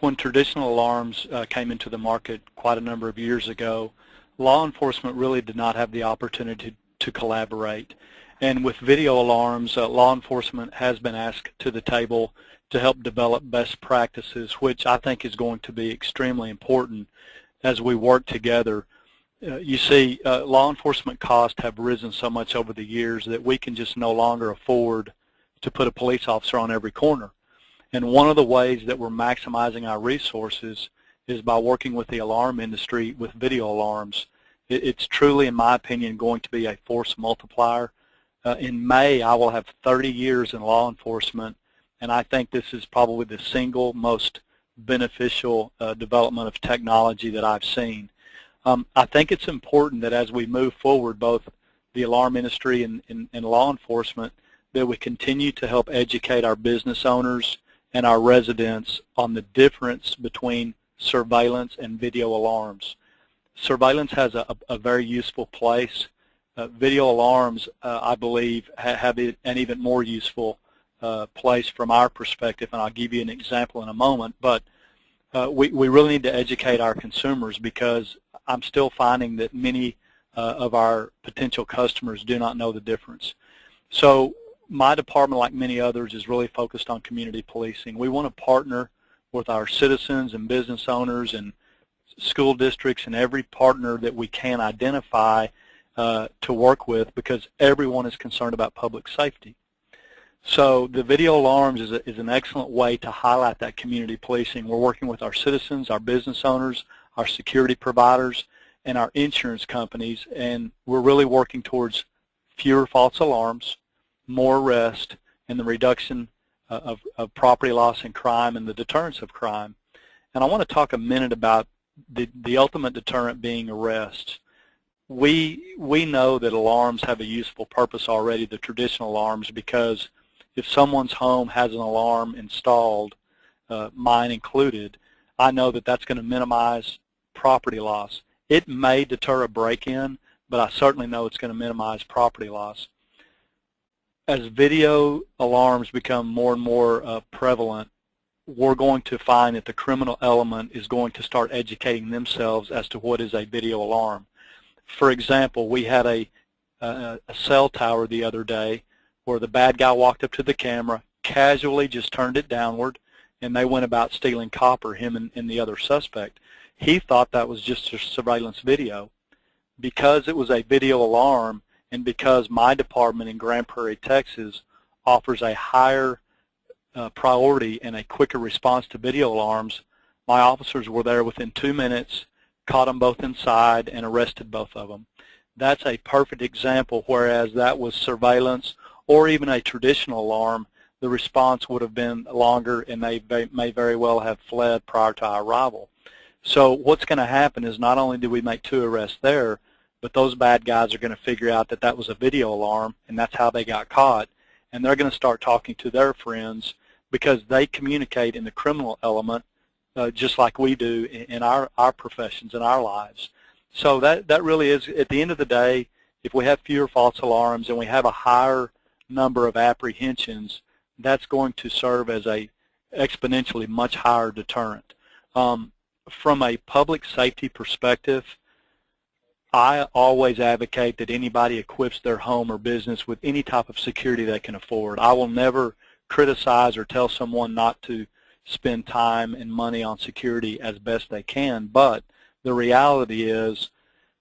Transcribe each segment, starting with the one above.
when traditional alarms came into the market quite a number of years ago, law enforcement really did not have the opportunity to collaborate. And with video alarms, law enforcement has been asked to the table to help develop best practices, which I think is going to be extremely important as we work together. You see, law enforcement costs have risen so much over the years that we can just no longer afford to put a police officer on every corner. And one of the ways that we're maximizing our resources is by working with the alarm industry with video alarms. It's truly, in my opinion, going to be a force multiplier. In May, I will have 30 years in law enforcement, and I think this is probably the single most beneficial development of technology that I've seen. I think it's important that as we move forward, both the alarm industry and law enforcement, that we continue to help educate our business owners and our residents on the difference between surveillance and video alarms. Surveillance has a very useful place. Video alarms, I believe, have an even more useful place from our perspective, and I'll give you an example in a moment. But we really need to educate our consumers, because I'm still finding that many of our potential customers do not know the difference. So my department, like many others, is really focused on community policing. We want to partner with our citizens and business owners and school districts and every partner that we can identify to work with, because everyone is concerned about public safety. So the video alarms is an excellent way to highlight that community policing. We're working with our citizens, our business owners, our security providers, and our insurance companies, and we're really working towards fewer false alarms, more arrest, and the reduction of property loss and crime and the deterrence of crime. And I want to talk a minute about the ultimate deterrent being arrests. We know that alarms have a useful purpose already, the traditional alarms, because if someone's home has an alarm installed, mine included, I know that that's going to minimize property loss. It may deter a break-in, but I certainly know it's going to minimize property loss. As video alarms become more and more prevalent, we're going to find that the criminal element is going to start educating themselves as to what is a video alarm. For example, we had a cell tower the other day where the bad guy walked up to the camera, casually just turned it downward, and they went about stealing copper, him and the other suspect. He thought that was just a surveillance video. Because it was a video alarm, and because my department in Grand Prairie, Texas, offers a higher priority and a quicker response to video alarms, my officers were there within 2 minutes, caught them both inside, and arrested both of them. That's a perfect example, whereas that was surveillance or even a traditional alarm, the response would have been longer, and they may very well have fled prior to our arrival. So what's going to happen is not only do we make 2 arrests there, but those bad guys are going to figure out that that was a video alarm, and that's how they got caught, and they're going to start talking to their friends, because they communicate in the criminal element just like we do in our professions, in our lives. So that really is, at the end of the day, if we have fewer false alarms and we have a higher number of apprehensions, that's going to serve as a exponentially much higher deterrent. From a public safety perspective, I always advocate that anybody equips their home or business with any type of security they can afford. I will never criticize or tell someone not to spend time and money on security as best they can, but the reality is,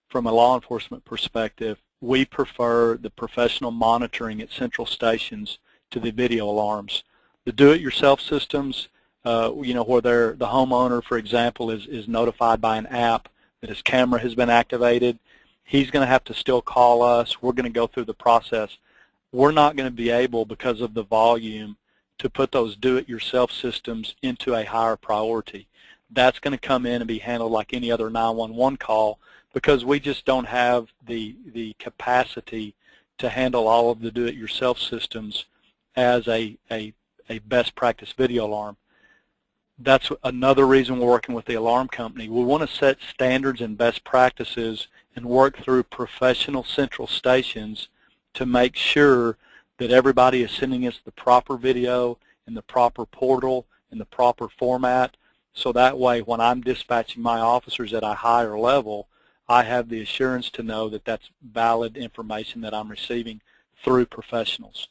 from a law enforcement perspective, we prefer the professional monitoring at central stations to the video alarms. The do-it-yourself systems, where the homeowner, for example, is notified by an app that his camera has been activated, he's going to have to still call us. We're going to go through the process. We're not going to be able, because of the volume, to put those do-it-yourself systems into a higher priority. That's going to come in and be handled like any other 911 call, because we just don't have the capacity to handle all of the do-it-yourself systems as a best practice video alarm. That's another reason we're working with the alarm company. We want to set standards and best practices and work through professional central stations to make sure that everybody is sending us the proper video in the proper portal, in the proper format, So that way, when I'm dispatching my officers at a higher level, I have the assurance to know that that's valid information that I'm receiving through professionals.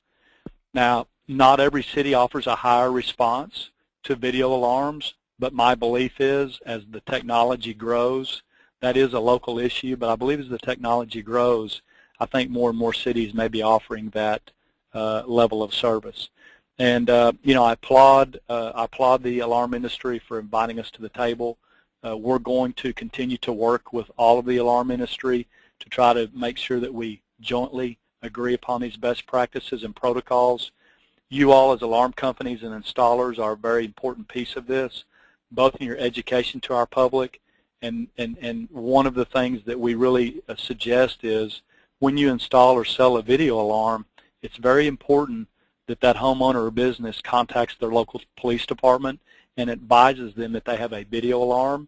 Now, not every city offers a higher response to video alarms, but my belief is as the technology grows, that is a local issue, but I believe as the technology grows, I think more and more cities may be offering that level of service. And you know, I applaud the alarm industry for inviting us to the table. We're going to continue to work with all of the alarm industry to try to make sure that we jointly agree upon these best practices and protocols. You all as alarm companies and installers are a very important piece of this, both in your education to our public, and one of the things that we really suggest is when you install or sell a video alarm, it's very important that that homeowner or business contacts their local police department and advises them that they have a video alarm.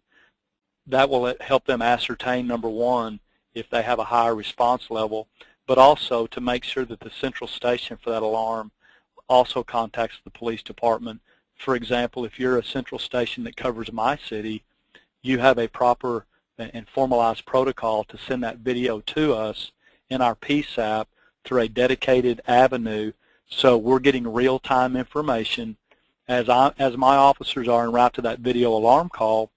That will help them ascertain, number one, if they have a higher response level, but also to make sure that the central station for that alarm also contacts the police department. For example, if you're a central station that covers my city, you have a proper and formalized protocol to send that video to us in our PSAP through a dedicated avenue, so we're getting real-time information. As my officers are en route to that video alarm call,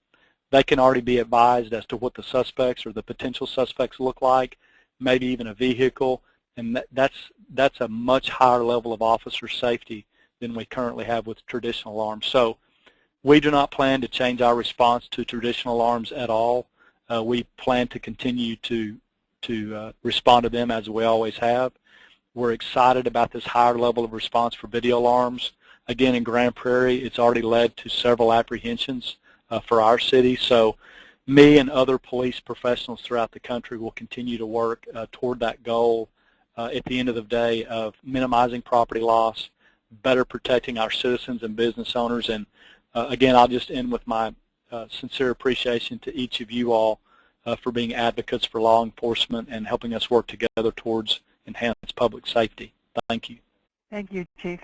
they can already be advised as to what the suspects or the potential suspects look like, maybe even a vehicle, and that's a much higher level of officer safety than we currently have with traditional alarms. So we do not plan to change our response to traditional alarms at all. We plan to continue to respond to them as we always have. We're excited about this higher level of response for video alarms. Again, in Grand Prairie, it's already led to several apprehensions for our city. So me and other police professionals throughout the country will continue to work toward that goal at the end of the day of minimizing property loss, better protecting our citizens and business owners. And again, I'll just end with my sincere appreciation to each of you all for being advocates for law enforcement and helping us work together towards enhanced public safety. Thank you. Thank you, Chief.